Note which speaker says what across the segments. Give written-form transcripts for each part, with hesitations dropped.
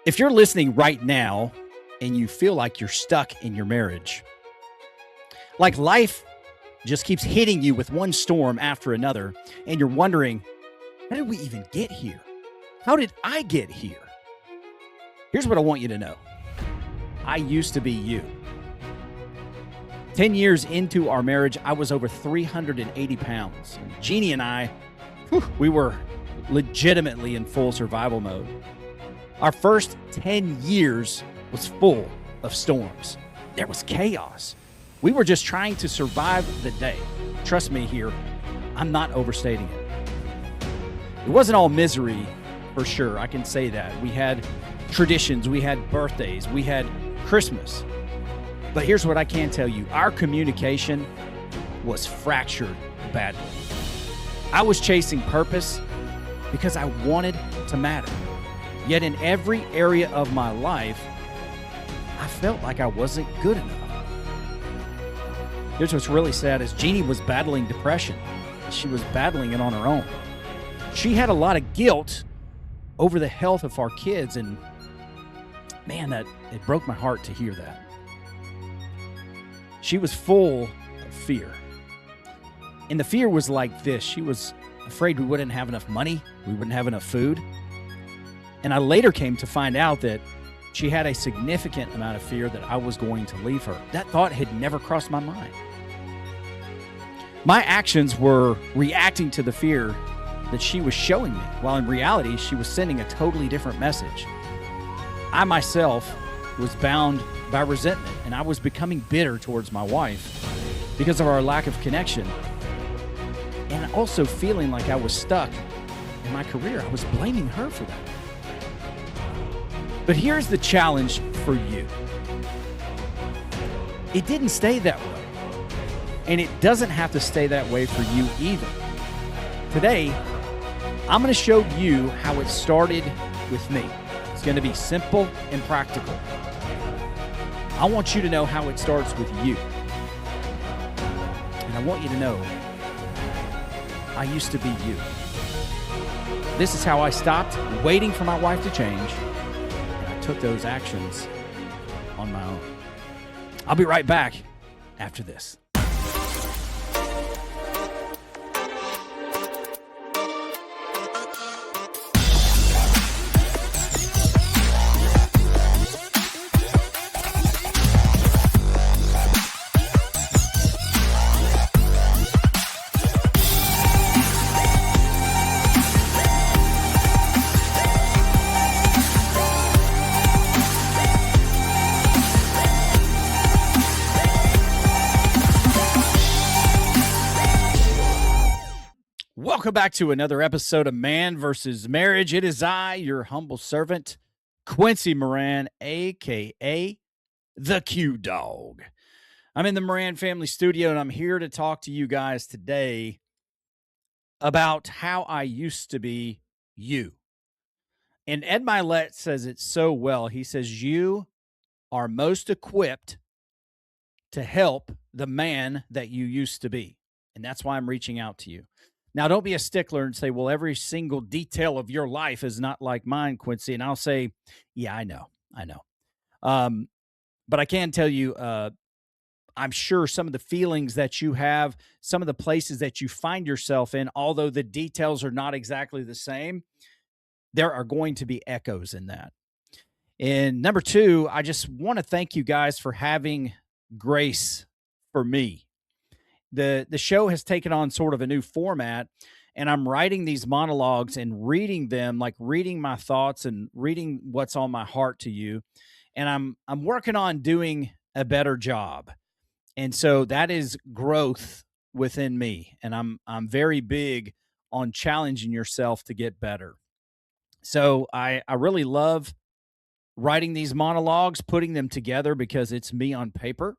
Speaker 1: If you're listening right now and you feel like you're stuck in your marriage, like life just keeps hitting you with one storm after another, and you're wondering, how did we even get here? How did I get here? Here's what I want you to know. I used to be you. 10 years into our marriage, I was over 380 pounds. Jeanne and I, we were legitimately in full survival mode. Our first 10 years was full of storms. There was chaos. We were just trying to survive the day. Trust me here, I'm not overstating it. It wasn't all misery, for sure. I can say that. We had traditions, we had birthdays, we had Christmas. But here's what I can tell you. Our communication was fractured badly. I was chasing purpose because I wanted to matter. Yet in every area of my life, I felt like I wasn't good enough. Here's what's really sad is Jeanne was battling depression. She was battling it on her own. She had a lot of guilt over the health of our kids, and man, it broke my heart to hear that. She was full of fear. And the fear was like this. She was afraid we wouldn't have enough money, we wouldn't have enough food. And I later came to find out that she had a significant amount of fear that I was going to leave her. That thought had never crossed my mind. My actions were reacting to the fear that she was showing me, while in reality, she was sending a totally different message. I myself was bound by resentment, and I was becoming bitter towards my wife because of our lack of connection, and also feeling like I was stuck in my career. I was blaming her for that. But here's the challenge for you. It didn't stay that way, and it doesn't have to stay that way for you either. Today, I'm going to show you how it started with me. It's going to be simple and practical. I want you to know how it starts with you. And I want you to know, I used to be you. This is how I stopped waiting for my wife to change, and I took those actions on my own. I'll be right back after this. Welcome back to another episode of Man vs. Marriage. It is I, your humble servant, Quincy Moran, a.k.a. the Q-Dog. I'm in the Moran family studio, and I'm here to talk to you guys today about how I used to be you. And Ed Milet says it so well. He says, you are most equipped to help the man that you used to be. And that's why I'm reaching out to you. Now, don't be a stickler and say, well, every single detail of your life is not like mine, Quincy. And I'll say, yeah, I know. But I can tell you, I'm sure some of the feelings that you have, some of the places that you find yourself in, although the details are not exactly the same, there are going to be echoes in that. And number two, I just want to thank you guys for having grace for me. The show has taken on sort of a new format, and I'm writing these monologues and reading them, like reading my thoughts and reading what's on my heart to you. And I'm working on doing a better job. And so that is growth within me. And I'm very big on challenging yourself to get better. So I really love writing these monologues, putting them together because it's me on paper.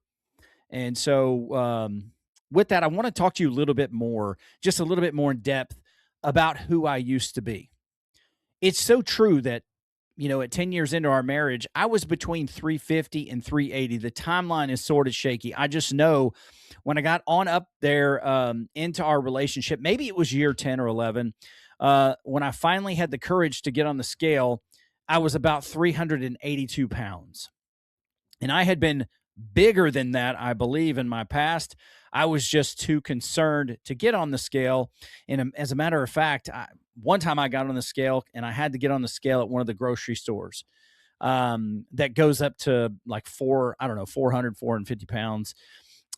Speaker 1: And so, with that, I want to talk to you a little bit more, just a little bit more in depth about who I used to be. It's so true that, at 10 years into our marriage, I was between 350 and 380. The timeline is sort of shaky. I just know when I got on up there into our relationship, maybe it was year 10 or 11, when I finally had the courage to get on the scale, I was about 382 pounds. And I had been bigger than that, I believe, in my past. I was just too concerned to get on the scale. And as a matter of fact, one time I got on the scale and I had to get on the scale at one of the grocery stores that goes up to like 400, 450 pounds.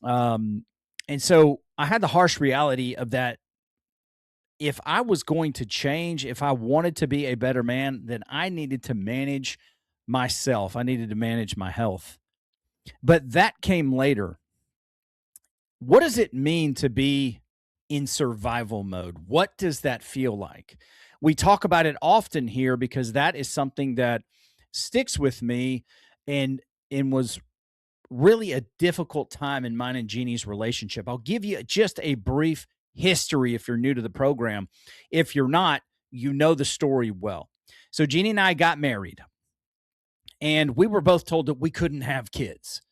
Speaker 1: And so I had the harsh reality of that. If I was going to change, if I wanted to be a better man, then I needed to manage myself. I needed to manage my health. But that came later. What does it mean to be in survival mode? What does that feel like? We talk about it often here because that is something that sticks with me and was really a difficult time in mine and Jeannie's relationship. I'll give you just a brief history if you're new to the program. If you're not, you know the story well. So Jeannie and I got married, and we were both told that we couldn't have kids.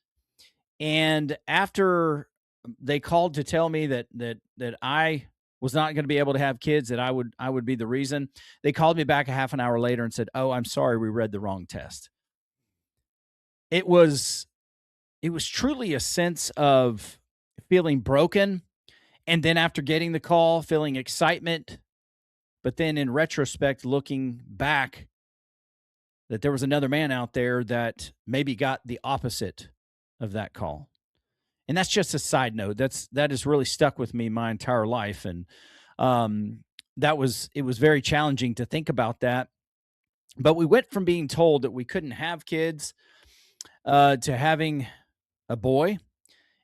Speaker 1: And after they called to tell me that I was not going to be able to have kids, that I would be the reason, they called me back a half an hour later and said, "Oh, I'm sorry, we read the wrong test." It was truly a sense of feeling broken, and then after getting the call, feeling excitement, but then in retrospect, looking back, that there was another man out there that maybe got the opposite of that call. And that's just a side note. That has really stuck with me my entire life. And it was very challenging to think about that. But we went from being told that we couldn't have kids to having a boy,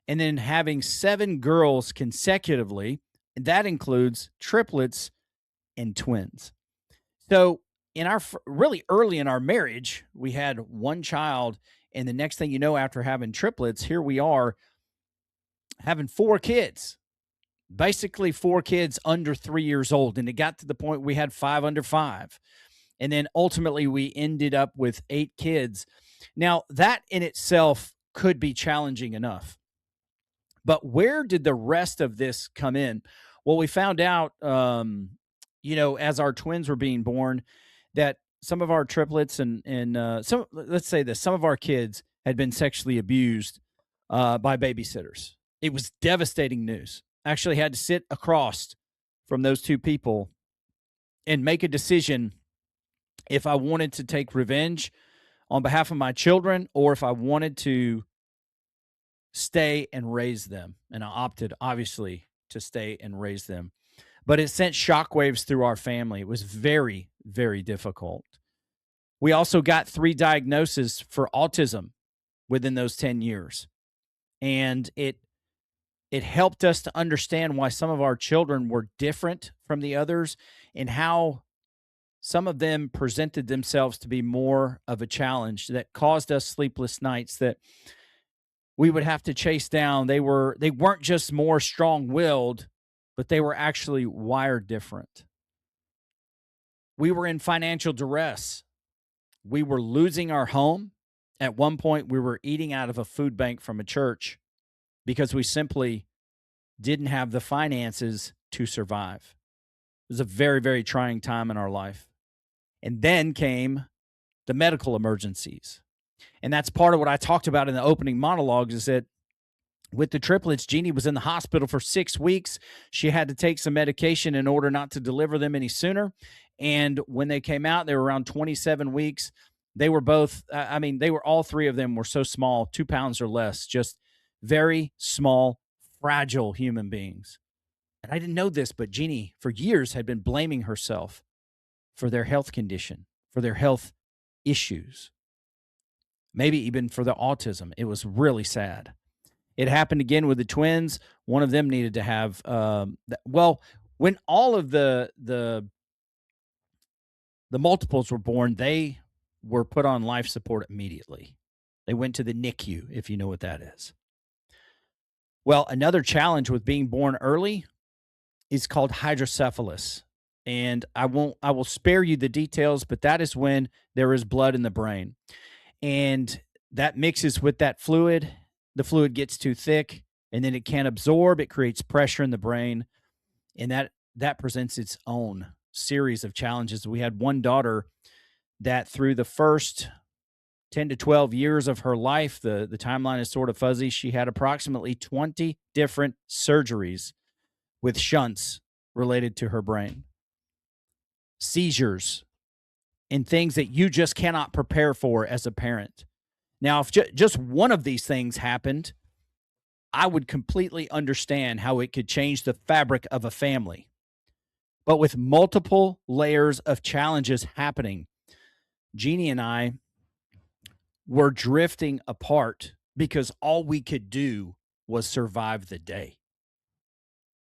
Speaker 1: and then having 7 girls consecutively. And that includes triplets and twins. So in our really early in our marriage, we had one child, and the next thing you know, after having triplets, here we are having 4 kids, basically 4 kids under 3 years old. And it got to the point we had 5 under 5. And then ultimately we ended up with 8 kids. Now, that in itself could be challenging enough. But where did the rest of this come in? Well, we found out, as our twins were being born, that some of our triplets and let's say this, some of our kids had been sexually abused by babysitters. It was devastating news. I actually had to sit across from those 2 people and make a decision if I wanted to take revenge on behalf of my children or if I wanted to stay and raise them. And I opted, obviously, to stay and raise them. But it sent shockwaves through our family. It was very, very difficult. We also got 3 diagnoses for autism within those 10 years. And it helped us to understand why some of our children were different from the others and how some of them presented themselves to be more of a challenge that caused us sleepless nights that we would have to chase down. They weren't just more strong-willed, but they were actually wired different. We were in financial duress. We were losing our home. At one point, we were eating out of a food bank from a church because we simply didn't have the finances to survive. It was a very, very trying time in our life. And then came the medical emergencies. And that's part of what I talked about in the opening monologues is that with the triplets, Jeannie was in the hospital for 6 weeks. She had to take some medication in order not to deliver them any sooner. And when they came out, they were around 27 weeks. They were both, all 3 of them were so small, 2 pounds or less, just very small, fragile human beings. And I didn't know this, but Jeannie, for years, had been blaming herself for their health condition, for their health issues, maybe even for the autism. It was really sad. It happened again with the twins. One of them needed to have, when all of the multiples were born, they were put on life support immediately. They went to the NICU, if you know what that is. Well, another challenge with being born early is called hydrocephalus. And I will spare you the details, but that is when there is blood in the brain. And that mixes with that fluid. The fluid gets too thick, and then it can't absorb. It creates pressure in the brain, and that presents its own series of challenges. We had one daughter that through the first 10 to 12 years of her life, the timeline is sort of fuzzy, she had approximately 20 different surgeries with shunts related to her brain, seizures, and things that you just cannot prepare for as a parent. Now, if just one of these things happened, I would completely understand how it could change the fabric of a family. But with multiple layers of challenges happening, Jeannie and I were drifting apart because all we could do was survive the day.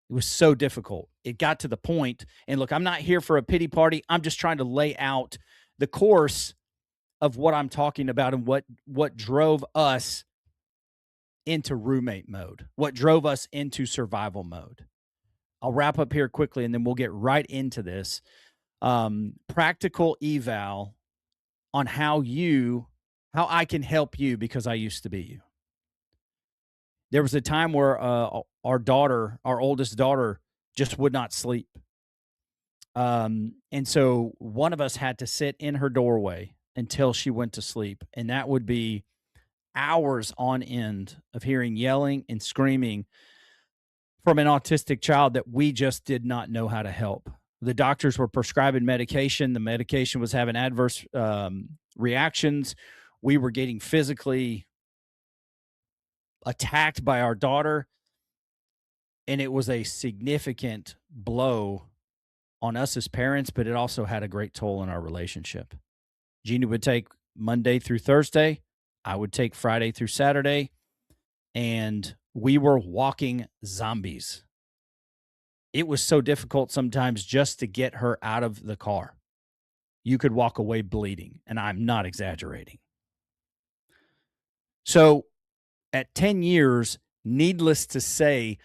Speaker 1: It was so difficult. It got to the point, and look, I'm not here for a pity party. I'm just trying to lay out the course of what I'm talking about and what drove us into roommate mode, what drove us into survival mode. I'll wrap up here quickly and then we'll get right into this. Practical eval on how I can help you because I used to be you. There was a time where our oldest daughter, just would not sleep. And so one of us had to sit in her doorway until she went to sleep. And that would be hours on end of hearing yelling and screaming from an autistic child that we just did not know how to help. The doctors were prescribing medication. The medication was having adverse reactions. We were getting physically attacked by our daughter. And it was a significant blow on us as parents, but it also had a great toll on our relationship. Jeannie would take Monday through Thursday. I would take Friday through Saturday. And we were walking zombies. It was so difficult sometimes just to get her out of the car. You could walk away bleeding, and I'm not exaggerating. So at 10 years, needless to say,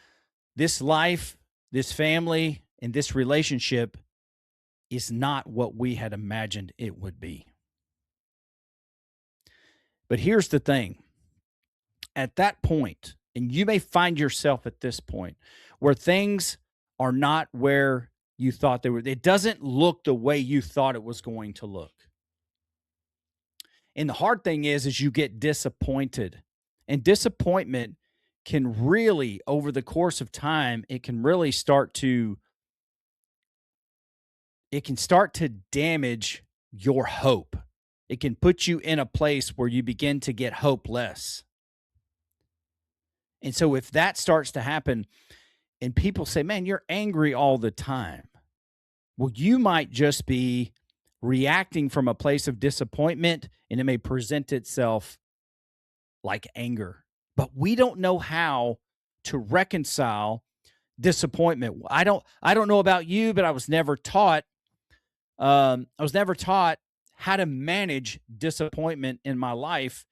Speaker 1: this life, this family, and this relationship is not what we had imagined it would be. But here's the thing. At that point, and you may find yourself at this point, where things are not where you thought they were. It doesn't look the way you thought it was going to look. And the hard thing is you get disappointed. And disappointment can really, over the course of time, it can start to damage your hope. It can put you in a place where you begin to get hopeless. And so if that starts to happen and people say, man, you're angry all the time. Well, you might just be reacting from a place of disappointment and it may present itself like anger. But we don't know how to reconcile disappointment. I don't know about you, but I was never taught how to manage disappointment in my life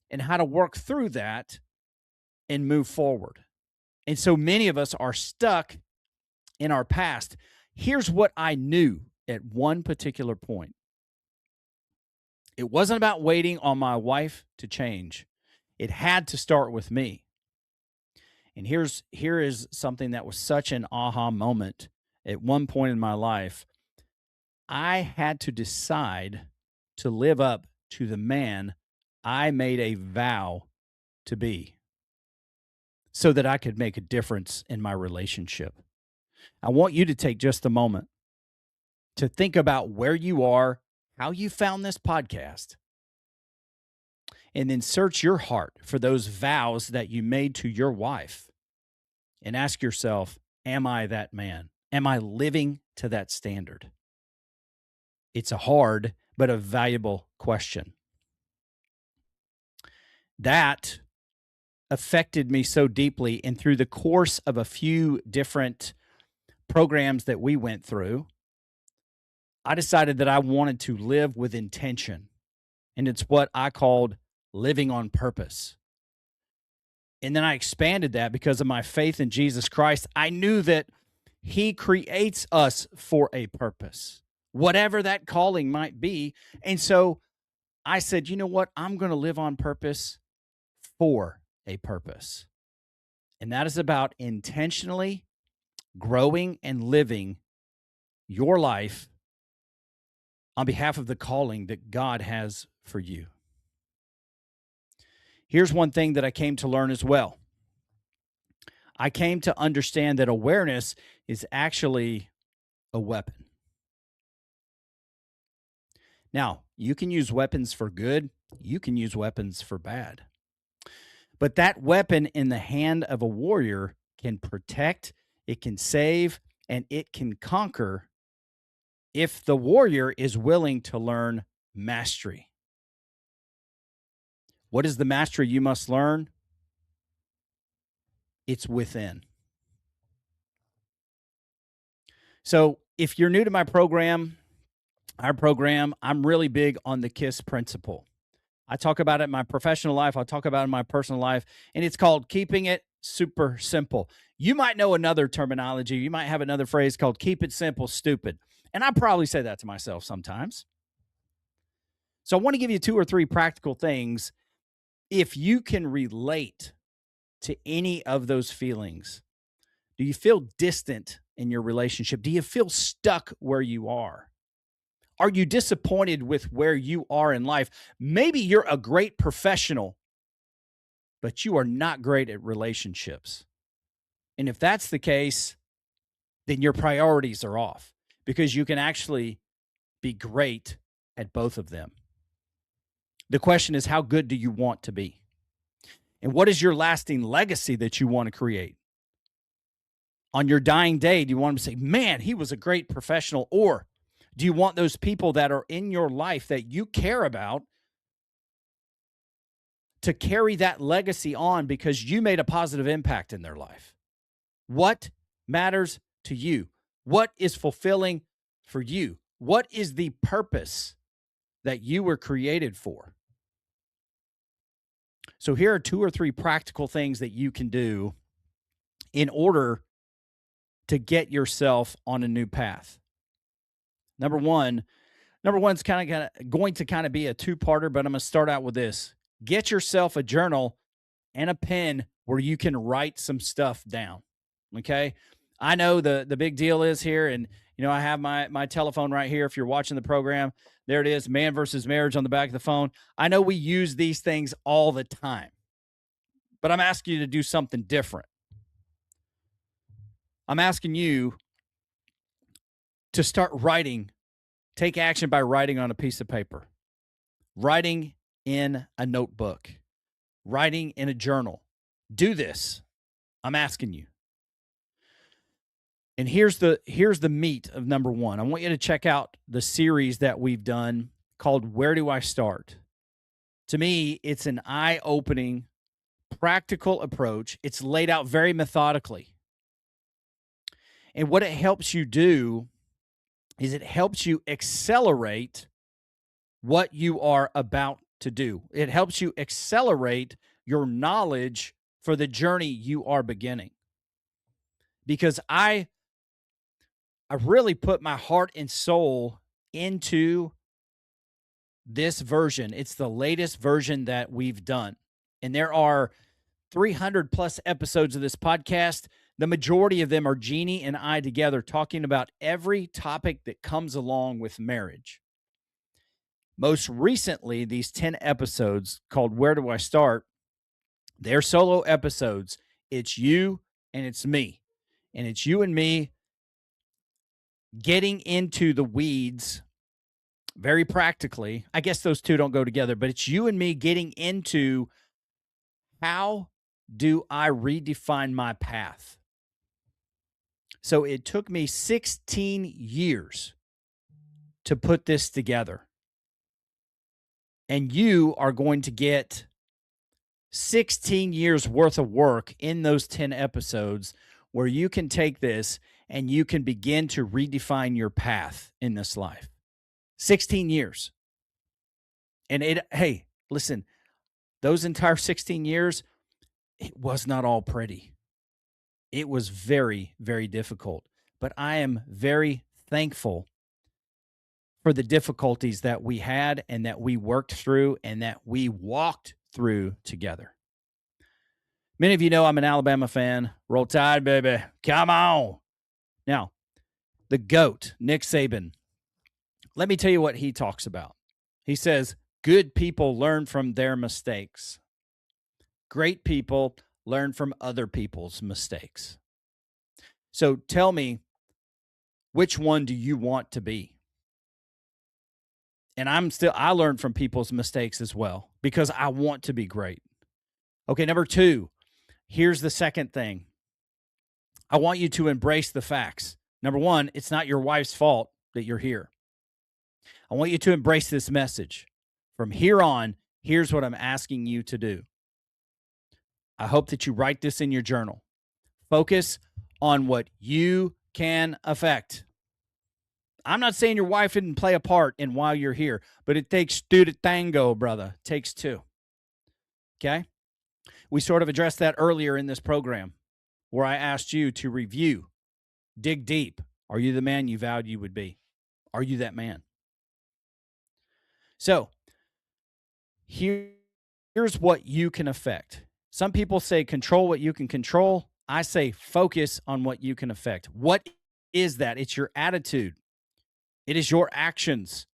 Speaker 1: and how to work through that and move forward. And so many of us are stuck in our past. Here's what I knew at one particular point. It wasn't about waiting on my wife to change. It had to start with me. And here is something that was such an aha moment at one point in my life. I had to decide to live up to the man I made a vow to be, so that I could make a difference in my relationship. I want you to take just a moment to think about where you are, how you found this podcast, and then search your heart for those vows that you made to your wife and ask yourself, am I that man? Am I living to that standard? It's a hard but a valuable question. That affected me so deeply, and through the course of a few different programs that we went through, I decided that I wanted to live with intention, and it's what I called living on purpose. And then I expanded that because of my faith in Jesus Christ. I knew that He creates us for a purpose, whatever that calling might be. And so I said, you know what? I'm going to live on purpose for a purpose. And that is about intentionally growing and living your life on behalf of the calling that God has for you. Here's one thing that I came to learn as well. I came to understand that awareness is actually a weapon. Now, you can use weapons for good, you can use weapons for bad. But that weapon in the hand of a warrior can protect, it can save, and it can conquer if the warrior is willing to learn mastery. What is the mastery you must learn? It's within. So, if you're new to my program, our program, I'm really big on the KISS principle. I talk about it in my professional life, I talk about it in my personal life, and it's called keeping it super simple. You might know another terminology. You might have another phrase called keep it simple, stupid. And I probably say that to myself sometimes. So I want to give you 2 or 3 practical things. If you can relate to any of those feelings, do you feel distant in your relationship? Do you feel stuck where you are? Are you disappointed with where you are in life? Maybe you're a great professional, but you are not great at relationships. And if that's the case, then your priorities are off because you can actually be great at both of them. The question is, how good do you want to be? And what is your lasting legacy that you want to create? On your dying day, do you want them to say, man, he was a great professional? Or do you want those people that are in your life that you care about to carry that legacy on because you made a positive impact in their life? What matters to you? What is fulfilling for you? What is the purpose that you were created for? So here are 2 or 3 practical things that you can do in order to get yourself on a new path. Number one's going to kind of be a 2-parter, but I'm going to start out with this. Get yourself a journal and a pen where you can write some stuff down. Okay? I know the big deal is here, and I have my telephone right here. If you're watching the program, there it is, Man versus Marriage on the back of the phone. I know we use these things all the time, but I'm asking you to do something different. I'm asking you to start writing. Take action by writing on a piece of paper, writing in a notebook, writing in a journal. Do this. I'm asking you. And here's the meat of number 1. I want you to check out the series that we've done called Where Do I Start? To me, it's an eye-opening, practical approach. It's laid out very methodically. And what it helps you do is it helps you accelerate what you are about to do. It helps you accelerate your knowledge for the journey you are beginning. Because I really put my heart and soul into this version. It's the latest version that we've done. And there are 300 plus episodes of this podcast. The majority of them are Jeanne and I together talking about every topic that comes along with marriage. Most recently, these 10 episodes called Where Do I Start? They're solo episodes. It's you and it's me. And it's you and me getting into the weeds very practically. I guess those two don't go together, but it's you and me getting into how do I redefine my path? So it took me 16 years to put this together. And you are going to get 16 years worth of work in those 10 episodes where you can take this and you can begin to redefine your path in this life. 16 years. And hey, listen, those entire 16 years, it was not all pretty. It was very, very difficult. But I am very thankful for the difficulties that we had and that we worked through and that we walked through together. Many of you know I'm an Alabama fan. Roll Tide, baby. Come on. Now, the GOAT, Nick Saban, Let me tell you what he talks about. He says, good people learn from their mistakes. Great people learn from other people's mistakes. So tell me, which one do you want to be? And I learn from people's mistakes as well because I want to be great. Okay, number 2, here's the second thing. I want you to embrace the facts. Number 1, it's not your wife's fault that you're here. I want you to embrace this message. From here on, here's what I'm asking you to do. I hope that you write this in your journal. Focus on what you can affect. I'm not saying your wife didn't play a part in why you're here, but it takes two to tango, brother. It takes two. Okay? We sort of addressed that earlier in this program where I asked you to review, dig deep. Are you the man you vowed you would be? Are you that man? So, here's what you can affect. Some people say control what you can control. I say focus on what you can affect. What is that? It's your attitude. It is your actions.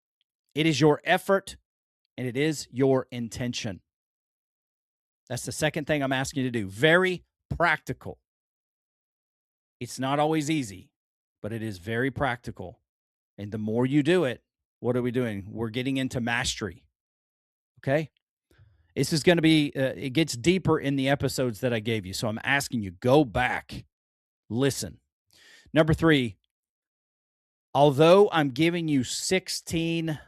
Speaker 1: It is your effort. And it is your intention. That's the second thing I'm asking you to do. Very practical. It's not always easy, but it is very practical. And the more you do it, what are we doing? We're getting into mastery. Okay? This is going to be, it gets deeper in the episodes that I gave you. So I'm asking you, go back, listen. Number 3, although I'm giving you 16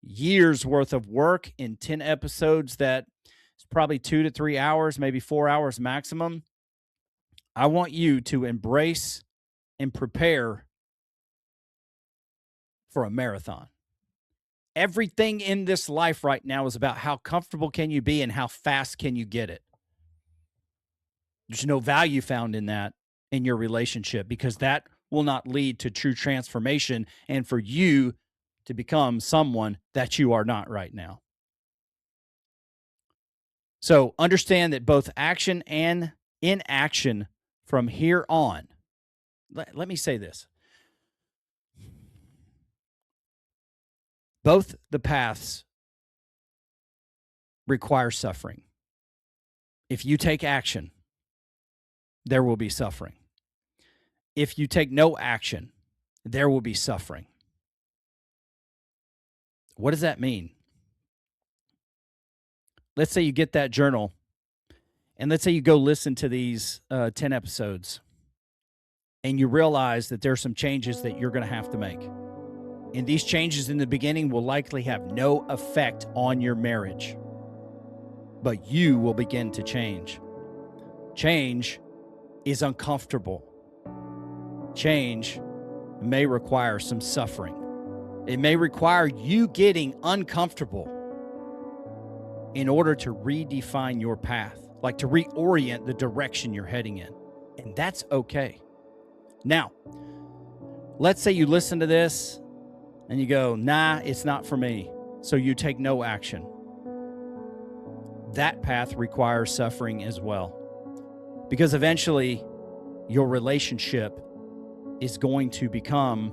Speaker 1: years worth of work in 10 episodes, that is probably 2 to 3 hours, maybe 4 hours maximum. I want you to embrace and prepare for a marathon. Everything in this life right now is about how comfortable can you be and how fast can you get it. There's no value found in that in your relationship because that will not lead to true transformation and for you to become someone that you are not right now. So understand that both action and inaction from here on, let me say this. Both the paths require suffering. If you take action, there will be suffering. If you take no action, there will be suffering. What does that mean? Let's say you get that journal, and let's say you go listen to these 10 episodes, and you realize that there are some changes that you're going to have to make. And these changes in the beginning will likely have no effect on your marriage. But you will begin to change. Change is uncomfortable. Change may require some suffering. It may require you getting uncomfortable in order to redefine your path, like to reorient the direction you're heading in. And that's okay. Now, let's say you listen to this and you go, nah, it's not for me. So you take no action. That path requires suffering as well. Because eventually your relationship is going to become,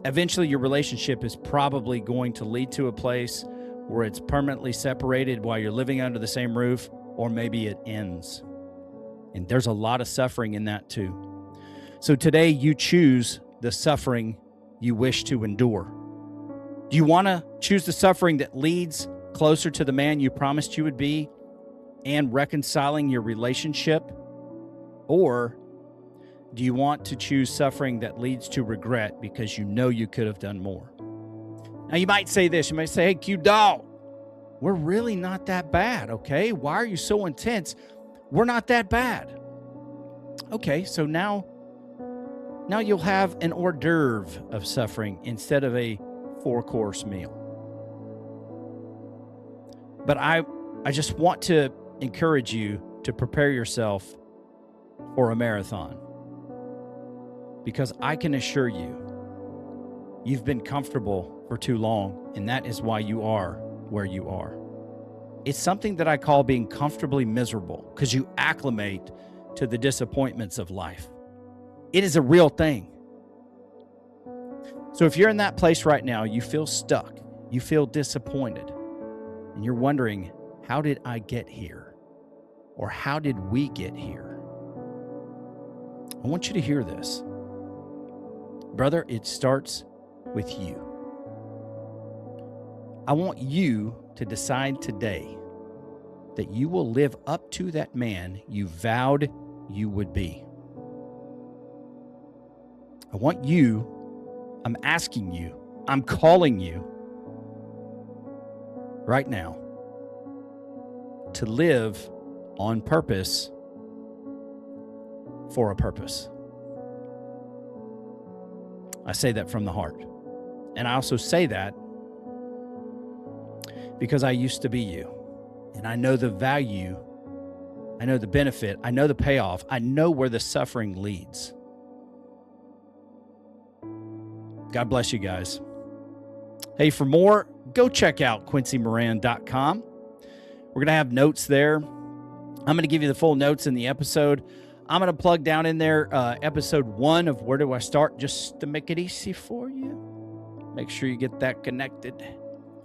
Speaker 1: your relationship is probably going to lead to a place where it's permanently separated while you're living under the same roof, or maybe it ends. And there's a lot of suffering in that too. So today you choose the suffering you wish to endure. Do you want to choose the suffering that leads closer to the man you promised you would be and reconciling your relationship? Or do you want to choose suffering that leads to regret because you know you could have done more? Now you might say this, you might say, hey, Q Dog, we're really not that bad, okay? Why are you so intense? We're not that bad. Okay, so now you'll have an hors d'oeuvre of suffering instead of a 4-course meal. But I just want to encourage you to prepare yourself for a marathon. Because I can assure you, you've been comfortable for too long, and that is why you are where you are. It's something that I call being comfortably miserable, because you acclimate to the disappointments of life. It is a real thing. So if you're in that place right now, you feel stuck, you feel disappointed, and you're wondering, how did I get here? Or how did we get here? I want you to hear this. Brother, it starts with you. I want you to decide today that you will live up to that man you vowed you would be. I want you, I'm asking you, I'm calling you right now to live on purpose for a purpose. I say that from the heart. And I also say that because I used to be you. And I know the value, I know the benefit, I know the payoff, I know where the suffering leads. God bless you guys. Hey, for more, go check out QuincyMoran.com. We're going to have notes there. I'm going to give you the full notes in the episode. I'm going to plug down in there episode 1 of Where Do I Start, just to make it easy for you. Make sure you get that connected.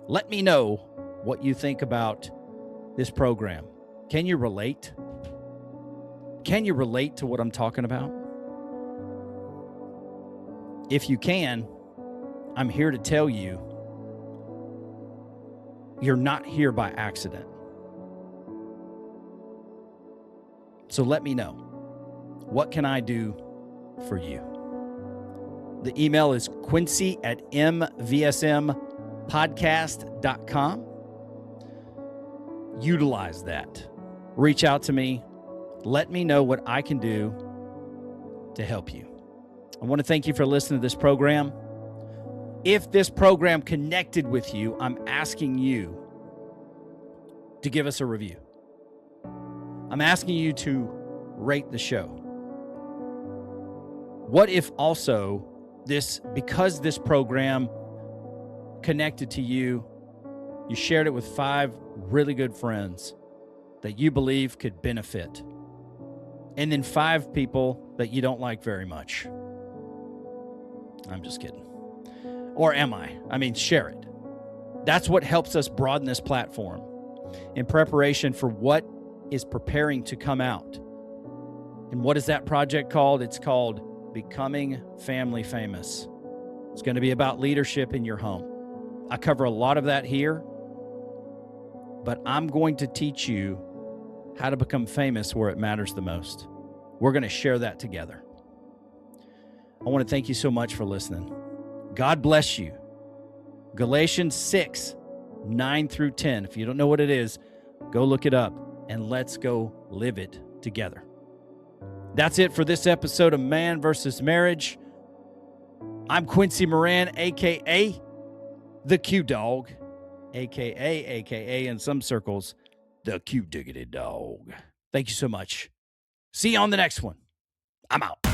Speaker 1: Let me know what you think about this program. Can you relate? Can you relate to what I'm talking about? If you can, I'm here to tell you, you're not here by accident. So let me know. What can I do for you? The email is quincy@mvsmpodcast.com. Utilize that. Reach out to me. Let me know what I can do to help you. I want to thank you for listening to this program. If this program connected with you, I'm asking you to give us a review. I'm asking you to rate the show. What if also because this program connected to you, you shared it with 5 really good friends that you believe could benefit, and then 5 people that you don't like very much? I'm just kidding. Or am I? I mean, share it. That's what helps us broaden this platform in preparation for what is preparing to come out. And what is that project called? It's called Becoming Family Famous. It's going to be about leadership in your home. I cover a lot of that here, but I'm going to teach you how to become famous where it matters the most. We're going to share that together. I want to thank you so much for listening. God bless you. Galatians 6, 9 through 10. If you don't know what it is, go look it up and let's go live it together. That's it for this episode of Man vs. Marriage. I'm Quincy Moran, a.k.a. the Q Dog, a.k.a. in some circles, the Q Diggity Dog. Thank you so much. See you on the next one. I'm out.